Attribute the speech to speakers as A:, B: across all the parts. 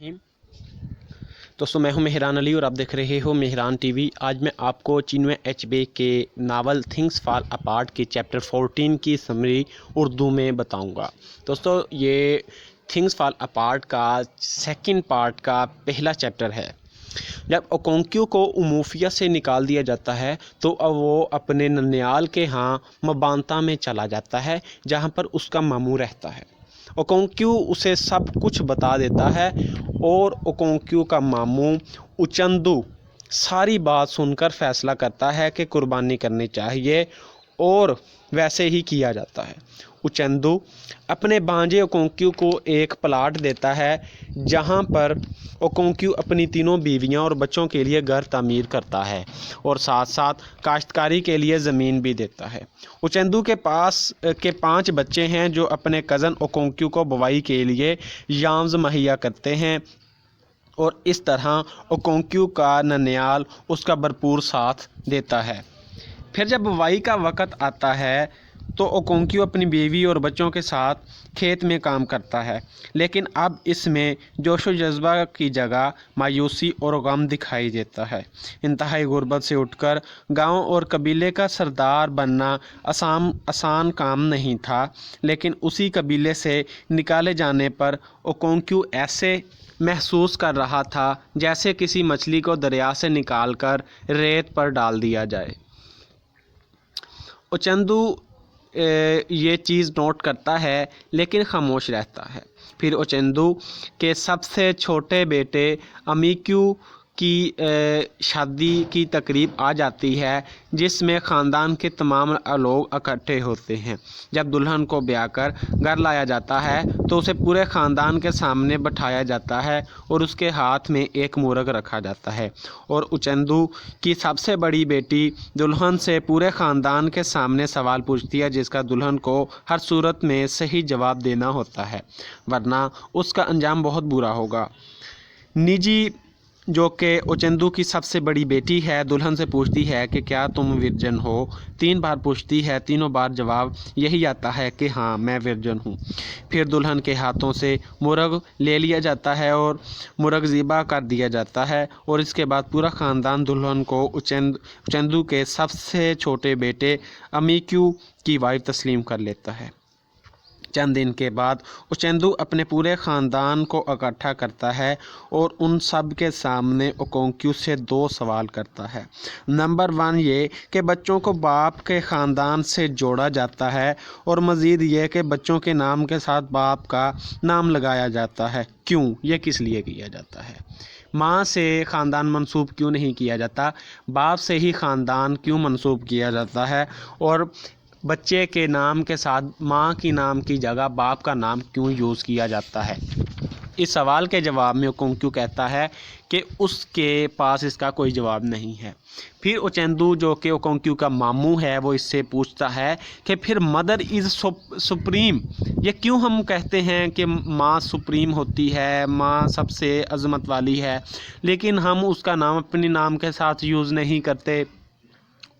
A: Him. दोस्तों मैं हूं मेहरान अली और आप देख रहे हो मेहरान टीवी। आज मैं आपको चिन्मय एचबे के नावल थिंग्स फॉल अपार्ट के चैप्टर 14 की समरी उर्दू में बताऊंगा। दोस्तों ये थिंग्स फॉल अपार्ट का सेकंड पार्ट का पहला चैप्टर है। जब ओकोंक्यू को उमूफिया से निकाल दिया जाता है तो अब वो अपने ननियाल के यहाँ मबांता में चला जाता है जहाँ पर उसका मामू रहता है। ओकोंक्यू उसे सब कुछ बता देता है और ओकोंक्यू का मामू उचंदू सारी बात सुनकर फैसला करता है कि कुर्बानी करनी चाहिए और वैसे ही किया जाता है। उचंदू अपने भांजे ओकोंक्यू को एक प्लाट देता है जहां पर ओकोंक्यू अपनी तीनों बीवियां और बच्चों के लिए घर तामीर करता है और साथ साथ काश्तकारी के लिए ज़मीन भी देता है। उचंदू के पास के 5 बच्चे हैं जो अपने कज़न ओकोंक्यू को बुवाई के लिए याम्स मुहैया करते हैं और इस तरह ओकोंक्यू का ननियाल उसका भरपूर साथ देता है। फिर जब बुवाई का वक़्त आता है तो ओकोंक्यू अपनी बीवी और बच्चों के साथ खेत में काम करता है, लेकिन अब इसमें जोश व जज्बा की जगह मायूसी और गम दिखाई देता है। इंतहाई गुर्बत से उठकर गांव और कबीले का सरदार बनना आसान काम नहीं था, लेकिन उसी कबीले से निकाले जाने पर ओकोंक्यू ऐसे महसूस कर रहा था जैसे किसी मछली को दरिया से निकालकर रेत पर डाल दिया जाए। उचंदू ये चीज़ नोट करता है लेकिन खामोश रहता है। फिर उचंदू के सबसे छोटे बेटे अमीक्यू की शादी की तकरीब आ जाती है जिसमें ख़ानदान के तमाम लोग इकट्ठे होते हैं। जब दुल्हन को ब्याह कर घर लाया जाता है तो उसे पूरे ख़ानदान के सामने बैठाया जाता है और उसके हाथ में एक मूरग रखा जाता है और उचंदू की सबसे बड़ी बेटी दुल्हन से पूरे ख़ानदान के सामने सवाल पूछती है जिसका दुल्हन को हर सूरत में सही जवाब देना होता है, वरना उसका अंजाम बहुत बुरा होगा। निजी जो कि उचंदू की सबसे बड़ी बेटी है दुल्हन से पूछती है कि क्या तुम विरजन हो। 3 बार पूछती है, तीनों बार जवाब यही आता है कि हाँ मैं विरजन हूँ। फिर दुल्हन के हाथों से मुर्ग ले लिया जाता है और मुर्ग ज़िबा कर दिया जाता है और इसके बाद पूरा ख़ानदान दुल्हन को उचंदू के सबसे छोटे बेटे अमीक्यू की वाइफ तस्लीम कर लेता है। चंद दिन के बाद उचंदू अपने पूरे ख़ानदान को इकट्ठा करता है और उन सब के सामने ओकोंक्यू से 2 सवाल करता है। नंबर 1 ये कि बच्चों को बाप के ख़ानदान से जोड़ा जाता है और मज़ीद ये कि बच्चों के नाम के साथ बाप का नाम लगाया जाता है। क्यों, ये किस लिए किया जाता है? माँ से ख़ानदान मंसूब क्यों नहीं किया जाता? बाप से ही ख़ानदान क्यों मंसूब किया जाता है? और बच्चे के नाम के साथ माँ की नाम की जगह बाप का नाम क्यों यूज़ किया जाता है? इस सवाल के जवाब में ओकोंक्यू कहता है कि उसके पास इसका कोई जवाब नहीं है। फिर उचंदू जो कि ओकोंक्यू का मामू है वो इससे पूछता है कि फिर मदर इज़ सुप्रीम, ये क्यों हम कहते हैं कि माँ सुप्रीम होती है, माँ सबसे अज़मत वाली है, लेकिन हम उसका नाम अपने नाम के साथ यूज़ नहीं करते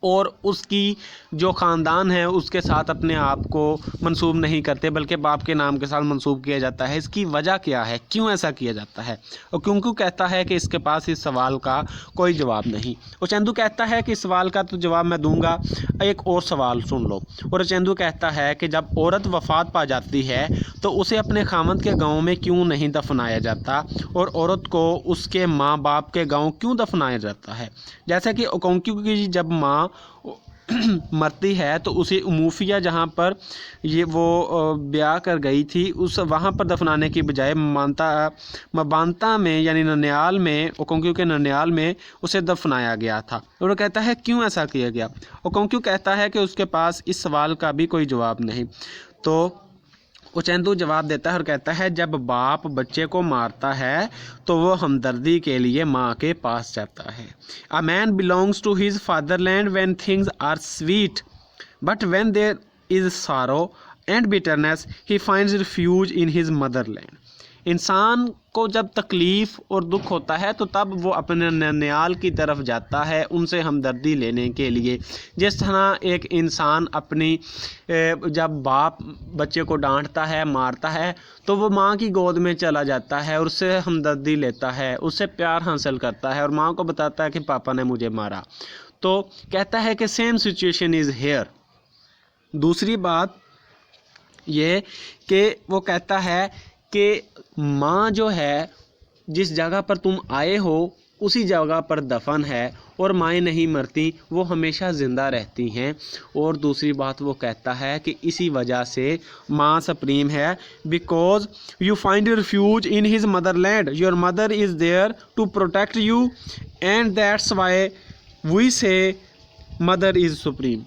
A: और उसकी जो ख़ानदान है उसके साथ अपने आप को मंसूब नहीं करते बल्कि बाप के नाम के साथ मंसूब किया जाता है? इसकी वजह क्या है, क्यों ऐसा किया जाता है? और क्योंकि कहता है कि इसके पास इस सवाल का कोई जवाब नहीं। उचंदू कहता है कि इस सवाल का तो जवाब मैं दूंगा, एक और सवाल सुन लो। और उचंदू कहता है कि जब औरत वफ़ात पा जाती है तो उसे अपने खामद के गाँव में क्यों नहीं दफनाया जाता और औरत को उसके माँ बाप के गाँव क्यों दफनाया जाता है? जैसे कि ओकोंक्यू की जब माँ मरती है तो उसे उमूफिया जहाँ पर ये वो ब्याह कर गई थी उस वहाँ पर दफनाने की बजाय मबांता में यानी ननियाल में, ओकोंक्यू के ननियाल में उसे दफनाया गया था। और वो कहता है क्यों ऐसा किया गया? ओकोंक्यू कहता है कि उसके पास इस सवाल का भी कोई जवाब नहीं। तो उचंदू जवाब देता है और कहता है जब बाप बच्चे को मारता है तो वो हमदर्दी के लिए माँ के पास जाता है। A man belongs to his fatherland when things are sweet but when there is sorrow and bitterness he finds refuge in his motherland. انسان کو جب تکلیف اور دکھ ہوتا ہے تو تب وہ اپنے ننیال کی طرف جاتا ہے ان سے ہمدردی لینے کے لیے. جس طرح ایک انسان اپنی جب باپ بچے کو ڈانٹتا ہے مارتا ہے تو وہ ماں کی گود میں چلا جاتا ہے اور اس سے ہمدردی لیتا ہے, اس سے پیار حاصل کرتا ہے اور ماں کو بتاتا ہے کہ پاپا نے مجھے مارا. تو کہتا ہے کہ سیم سچویشن از ہیئر. دوسری بات یہ کہ وہ کہتا ہے کہ ماں جو ہے جس جگہ پر تم آئے ہو اسی جگہ پر دفن ہے, اور مائیں نہیں مرتی, وہ ہمیشہ زندہ رہتی ہیں. اور دوسری بات وہ کہتا ہے کہ اسی وجہ سے ماں سپریم ہے, because you find refuge in his motherland, your mother is there to protect you, and that's why we say mother is supreme.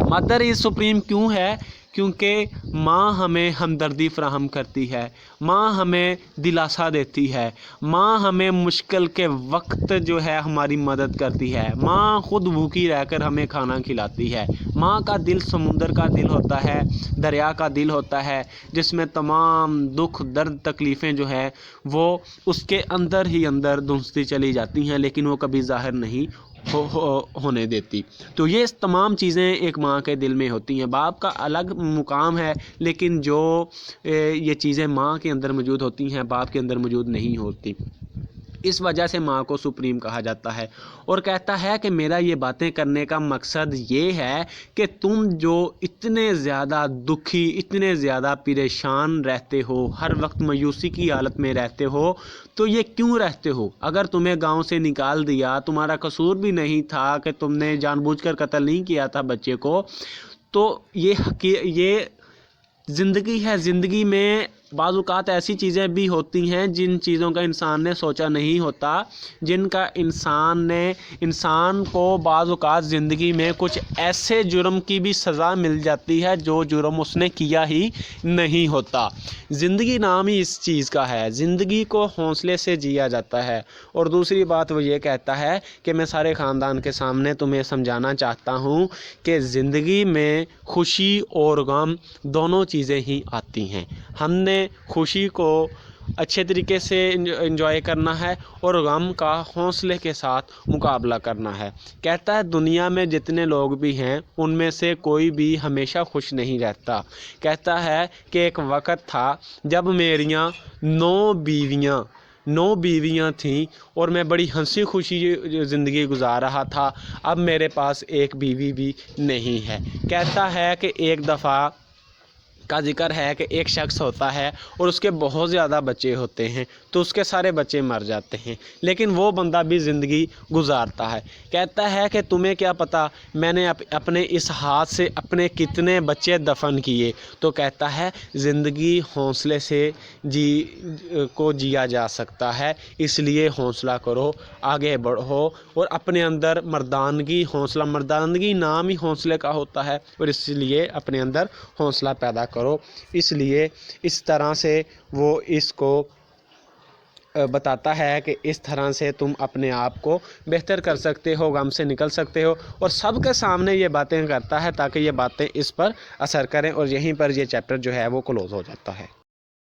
A: Mother is supreme کیوں ہے؟ کیونکہ ماں ہمیں ہمدردی فراہم کرتی ہے, ماں ہمیں دلاسا دیتی ہے, ماں ہمیں مشکل کے وقت جو ہے ہماری مدد کرتی ہے, ماں خود بھوکی رہ کر ہمیں کھانا کھلاتی ہے. ماں کا دل سمندر کا دل ہوتا ہے, دریا کا دل ہوتا ہے, جس میں تمام دکھ درد تکلیفیں جو ہے وہ اس کے اندر ہی اندر دھنستی چلی جاتی ہیں, لیکن وہ کبھی ظاہر نہیں ہونے دیتی. تو یہ تمام چیزیں ایک ماں کے دل میں ہوتی ہیں. باپ کا الگ مقام ہے, لیکن جو یہ چیزیں ماں کے اندر موجود ہوتی ہیں باپ کے اندر موجود نہیں ہوتی. اس وجہ سے ماں کو سپریم کہا جاتا ہے. اور کہتا ہے کہ میرا یہ باتیں کرنے کا مقصد یہ ہے کہ تم جو اتنے زیادہ دکھی, اتنے زیادہ پریشان رہتے ہو, ہر وقت مایوسی کی حالت میں رہتے ہو, تو یہ کیوں رہتے ہو؟ اگر تمہیں گاؤں سے نکال دیا, تمہارا قصور بھی نہیں تھا کہ تم نے جان بوجھ کر قتل نہیں کیا تھا بچے کو, تو یہ زندگی ہے. زندگی میں بعض اوقات ایسی چیزیں بھی ہوتی ہیں جن چیزوں کا انسان نے سوچا نہیں ہوتا, جن کا انسان کو بعض اوقات زندگی میں کچھ ایسے جرم کی بھی سزا مل جاتی ہے جو جرم اس نے کیا ہی نہیں ہوتا. زندگی نام ہی اس چیز کا ہے, زندگی کو حوصلے سے جیا جاتا ہے. اور دوسری بات وہ یہ کہتا ہے کہ میں سارے خاندان کے سامنے تمہیں سمجھانا چاہتا ہوں کہ زندگی میں خوشی اور غم دونوں چیزیں ہی آتی ہیں. ہم نے خوشی کو اچھے طریقے سے انجوائے کرنا ہے اور غم کا حوصلے کے ساتھ مقابلہ کرنا ہے. کہتا ہے دنیا میں جتنے لوگ بھی ہیں ان میں سے کوئی بھی ہمیشہ خوش نہیں رہتا. کہتا ہے کہ ایک وقت تھا جب میریاں 9 بیویاں تھیں اور میں بڑی ہنسی خوشی زندگی گزار رہا تھا, اب میرے پاس ایک بیوی بھی نہیں ہے. کہتا ہے کہ ایک دفعہ کا ذکر ہے کہ ایک شخص ہوتا ہے اور اس کے بہت زیادہ بچے ہوتے ہیں, تو اس کے سارے بچے مر جاتے ہیں, لیکن وہ بندہ بھی زندگی گزارتا ہے. کہتا ہے کہ تمہیں کیا پتہ میں نے اپنے اس ہاتھ سے اپنے کتنے بچے دفن کیے. تو کہتا ہے زندگی حوصلے سے جیا جا سکتا ہے, اس لیے حوصلہ کرو, آگے بڑھو اور اپنے اندر مردانگی نام ہی حوصلے کا ہوتا ہے, اور اس لیے اپنے اندر حوصلہ پیدا کرو. اس لیے اس طرح سے وہ اس کو بتاتا ہے کہ اس طرح سے تم اپنے آپ کو بہتر کر سکتے ہو, غم سے نکل سکتے ہو, اور سب کے سامنے یہ باتیں کرتا ہے تاکہ یہ باتیں اس پر اثر کریں. اور یہیں پر یہ چیپٹر جو ہے وہ کلوز ہو جاتا ہے.